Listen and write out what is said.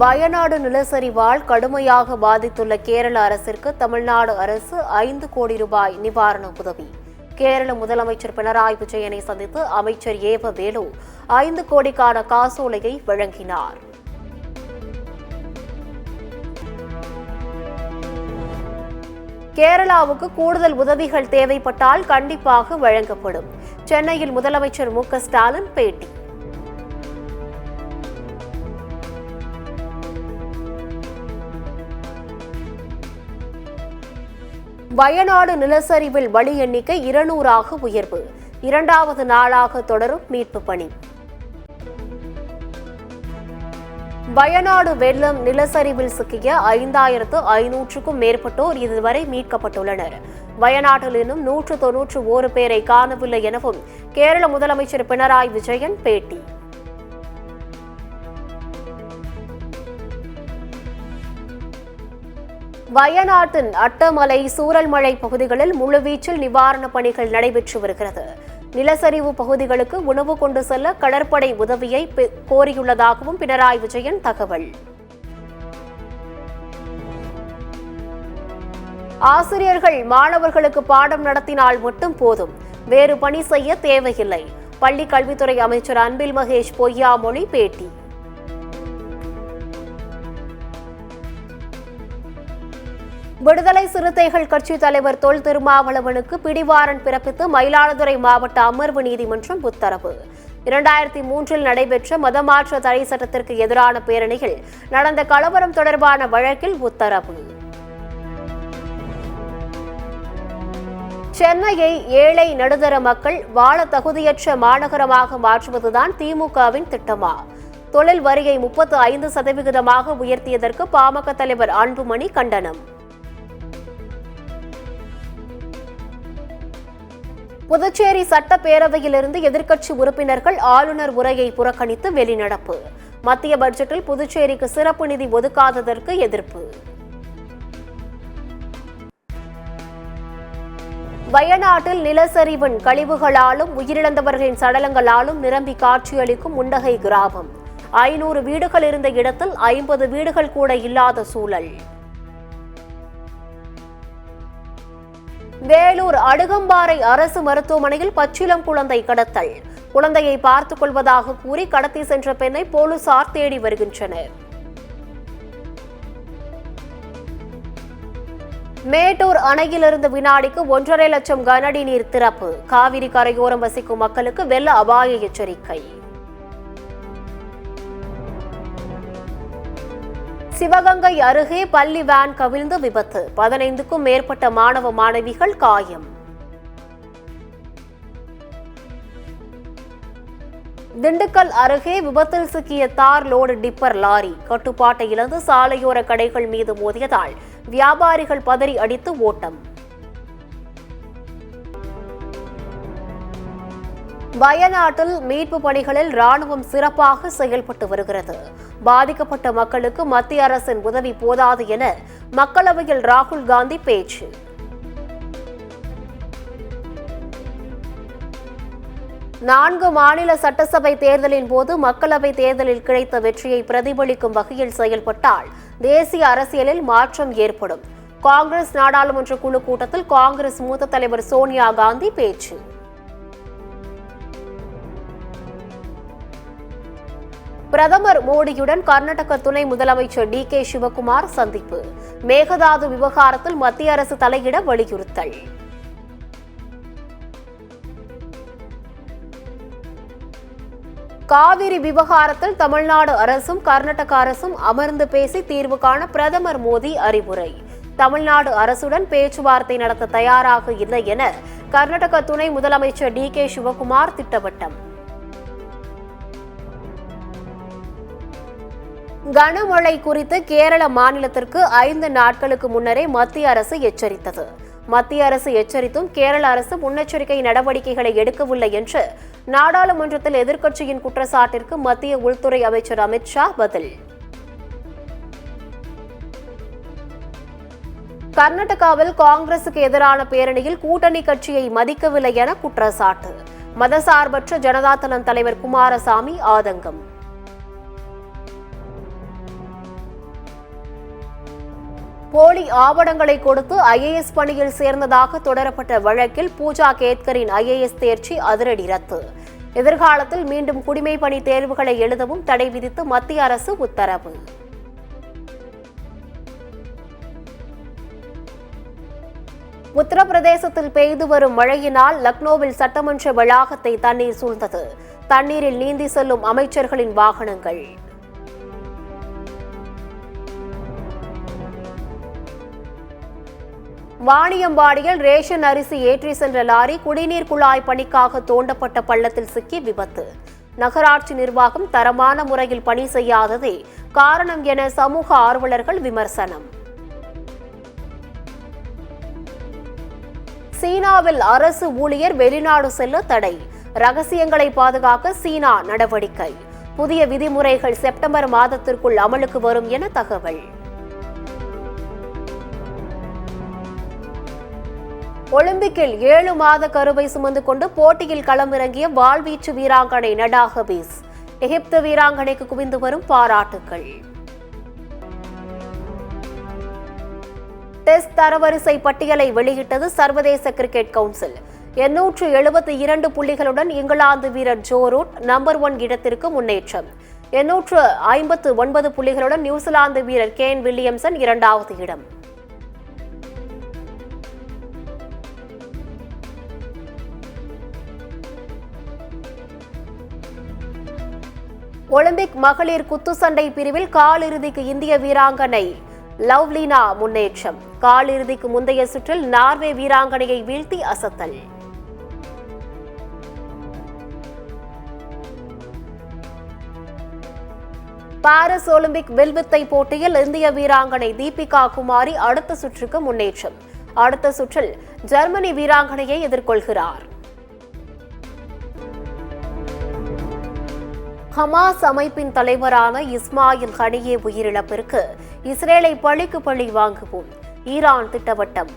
வயநாடு நிலச்சரிவால் கடுமையாக பாதித்துள்ள கேரள அரசிற்கு தமிழ்நாடு அரசு 5 கோடி ரூபாய் நிவாரண உதவி. கேரள முதலமைச்சர் பினராயி விஜயனை சந்தித்து அமைச்சர் ஏவ வேலு 5 கோடிக்கான காசோலையை வழங்கினார். கேரளாவுக்கு கூடுதல் உதவிகள் தேவைப்பட்டால் கண்டிப்பாக வழங்கப்படும். சென்னையில் முதலமைச்சர் மு க ஸ்டாலின் பேட்டி. வயநாடு நிலச்சரிவில் பலி எண்ணிக்கை 200ஆக உயர்வு. 2வது நாளாக தொடரும் மீட்பு பணி. வயநாடு வெள்ளம் நிலச்சரிவில் சிக்கிய 5500க்கும் மேற்பட்டோர் இதுவரை மீட்கப்பட்டுள்ளனர். வயநாட்டில் இன்னும் 191 பேரை காணவில்லை எனவும் கேரள முதலமைச்சர் பினராயி விஜயன் பேட்டி. வயநாட்டின் அட்டமலை, சூரல்மலை பகுதிகளில் முழுவீச்சில் நிவாரணப் பணிகள் நடைபெற்று வருகிறது. நிலச்சரிவு பகுதிகளுக்கு உணவு கொண்டு செல்ல கடற்படை உதவியை கோரியுள்ளதாகவும் பினராயி விஜயன் தகவல். ஆசிரியர்கள் மாணவர்களுக்கு பாடம் நடத்தினால் மட்டும் போதும், வேறு பணி செய்ய தேவையில்லை. பள்ளி கல்வித்துறை அமைச்சர் அன்பில் மகேஷ் பொய்யாமொழி பேட்டி. விடுதலை சிறுத்தைகள் கட்சி தலைவர் தொல் திருமாவளவனுக்கு பிடிவாரண்ட் பிறப்பித்து மயிலாடுதுறை மாவட்ட அமர்வு நீதிமன்றம் உத்தரவு. 2003 நடைபெற்ற மதமாற்ற தடை சட்டத்திற்கு எதிரான பேரணியில் நடந்த கலவரம் தொடர்பான வழக்கில் உத்தரவு. சென்னையை ஏழை நடுத்தர மக்கள் வாழ தகுதியற்ற மாநகரமாக மாற்றுவதுதான் திமுகவின் திட்டமா? தொழில் வரியை 35% உயர்த்தியதற்கு பாமக தலைவர் அன்புமணி கண்டனம். புதுச்சேரி சட்டப்பேரவையிலிருந்து எதிர்க்கட்சி உறுப்பினர்கள் ஆளுநர் உரையை புறக்கணித்து வெளிநடப்பு. மத்திய பட்ஜெட்டில் புதுச்சேரிக்கு சிறப்பு நிதி ஒதுக்காததற்கு எதிர்ப்பு. வயநாட்டில் நிலச்சரிவின் கழிவுகளாலும் உயிரிழந்தவர்களின் சடலங்களாலும் நிரம்பி காட்சியளிக்கும் முண்டகை கிராமம். 500 வீடுகள் இருந்த இடத்தில் 50 வீடுகள் கூட இல்லாத சூழல். வேலூர் அடுகம்பாறை அரசு மருத்துவமனையில் பச்சிளம் குழந்தை கடத்தல். குழந்தையை பார்த்துக் கொள்வதாக கூறி கடத்தி சென்ற பெண்ணை போலீசார் தேடி வருகின்றனர். மேட்டூர் அணையிலிருந்து வினாடிக்கு 1.5 லட்சம் கனஅடி நீர் திறப்பு. காவிரி கரையோரம் வசிக்கும் மக்களுக்கு வெள்ள அபாய எச்சரிக்கை. சிவகங்கை அருகே பள்ளி வேன் கவிழ்ந்து விபத்து. 15க்கும் மேற்பட்ட மாணவ மாணவிகள் காயம். திண்டுக்கல் அருகே விபத்தில் சிக்கிய தார் லோடு டிப்பர் லாரி கட்டுப்பாட்டை இழந்து சாலையோர கடைகள் மீது மோதியதால் வியாபாரிகள் பதறி அடித்து ஓட்டம். வயநாட்டில் மீட்பு பணிகளில் ராணுவம் சிறப்பாக செயல்பட்டு வருகிறது. பாதிக்கப்பட்ட மக்களுக்கு மத்திய அரசின் உதவி போதாது என மக்களவையில் ராகுல் காந்தி பேச்சு. நான்கு மாநில சட்டசபை தேர்தலின் போது மக்களவை தேர்தலில் கிடைத்த வெற்றியை பிரதிபலிக்கும் வகையில் செயல்பட்டால் தேசிய அரசியலில் மாற்றம் ஏற்படும். காங்கிரஸ் நாடாளுமன்ற குழு கூட்டத்தில் காங்கிரஸ் மூத்த தலைவர் சோனியா காந்தி பேச்சு. பிரதமர் மோடியுடன் கர்நாடக துணை முதலமைச்சர் டி.கே. சிவகுமார் சந்திப்பு. மேகதாது விவகாரத்தில் மத்திய அரசு தலையிட வலியுறுத்தல். காவிரி விவகாரத்தில் தமிழ்நாடு அரசும் கர்நாடக அரசும் அமர்ந்து பேசி தீர்வு காண பிரதமர் மோடி அறிவுரை. தமிழ்நாடு அரசுடன் பேச்சுவார்த்தை நடத்த தயாராக இல்லை என கர்நாடக துணை முதலமைச்சர் டி.கே. சிவகுமார் திட்டவட்டம். கனமழை குறித்து கேரள மாநிலத்திற்கு 5 நாட்களுக்கு முன்னரே மத்திய அரசு எச்சரித்தது. மத்திய அரசு எச்சரித்தும் கேரள அரசு முன்னெச்சரிக்கை நடவடிக்கைகளை எடுக்கவில்லை என்று நாடாளுமன்றத்தில் எதிர்க்கட்சியின் குற்றச்சாட்டிற்கு மத்திய உள்துறை அமைச்சர் அமித் ஷா பதில். கர்நாடகாவில் காங்கிரசுக்கு எதிரான பேரணியில் கூட்டணி கட்சியை மதிக்கவில்லை என குற்றச்சாட்டு. மதசார்பற்ற ஜனதாதளம் தலைவர் குமாரசாமி ஆதங்கம். போலி ஆவணங்களை கொடுத்து ஐஏஎஸ் பணியில் சேர்ந்ததாக தொடரப்பட்ட வழக்கில் பூஜா கேத்கரின் ஐஏஎஸ் தேர்ச்சி அதிரடி ரத்து. எதிர்காலத்தில் மீண்டும் குடிமை பணி தேர்வுகளை எழுதவும் தடை விதித்து மத்திய அரசு உத்தரவு. உத்தரப்பிரதேசத்தில் பெய்து வரும் மழையினால் லக்னோவில் சட்டமன்ற வளாகத்தை தண்ணீர் சூழ்ந்தது. தண்ணீரில் நீந்தி செல்லும் அமைச்சர்களின் வாகனங்கள். வாணியம்பாடியில் ரேஷன் அரிசி ஏற்றி சென்ற லாரி குடிநீர் குழாய் பணிக்காக தோண்டப்பட்ட பள்ளத்தில் சிக்கி விபத்து. நகராட்சி நிர்வாகம் தரமான முறையில் பணி செய்யாததே காரணம் என சமூக ஆர்வலர்கள் விமர்சனம். சீனாவில் அரசு ஊழியர் வெளிநாடு செல்ல தடை. ரகசியங்களை பாதுகாக்க சீனா நடவடிக்கை. புதிய விதிமுறைகள் செப்டம்பர் மாதத்திற்குள் அமலுக்கு வரும் என தகவல். ஒலிம்பிக்கில் 7 மாத கருவை சுமந்து கொண்டு போட்டியில் களமிறங்கிய வாள்வீச்சு வீராங்கனை நடா ஹபீஸ். எகிப்து வீராங்கனைக்கு குவிந்து வரும் பாராட்டுகள். டெஸ்ட் தரவரிசை பட்டியலை வெளியிட்டது சர்வதேச கிரிக்கெட் கவுன்சில். 872 புள்ளிகளுடன் இங்கிலாந்து வீரர் ஜோ ரூட் நம்பர் 1 இடத்திற்கு முன்னேற்றம். 859 புள்ளிகளுடன் நியூசிலாந்து வீரர் கேன் வில்லியம்சன் 2வது இடம். ஒலிம்பிக் மகளிர் குத்துச்சண்டை பிரிவில் காலிறுதிக்கு இந்திய வீராங்கனை லவ்லினா முன்னேற்றம். காலிறுதிக்கு முந்தைய சுற்றில் நார்வே வீராங்கனையை வீழ்த்தி அசத்தல். பாரிஸ் ஒலிம்பிக் வில்வித்தை போட்டியில் இந்திய வீராங்கனை தீபிகா குமாரி அடுத்த சுற்றுக்கு முன்னேற்றம். அடுத்த சுற்றில் ஜெர்மனி வீராங்கனையை எதிர்கொள்கிறார். ஹமாஸ் அமைப்பின் தலைவரான இஸ்மாயில் ஹனியே உயிரிழப்பிற்கு இஸ்ரேலை பழிக்கு பழி வாங்குவோம். ஈரான் திட்டவட்டம்.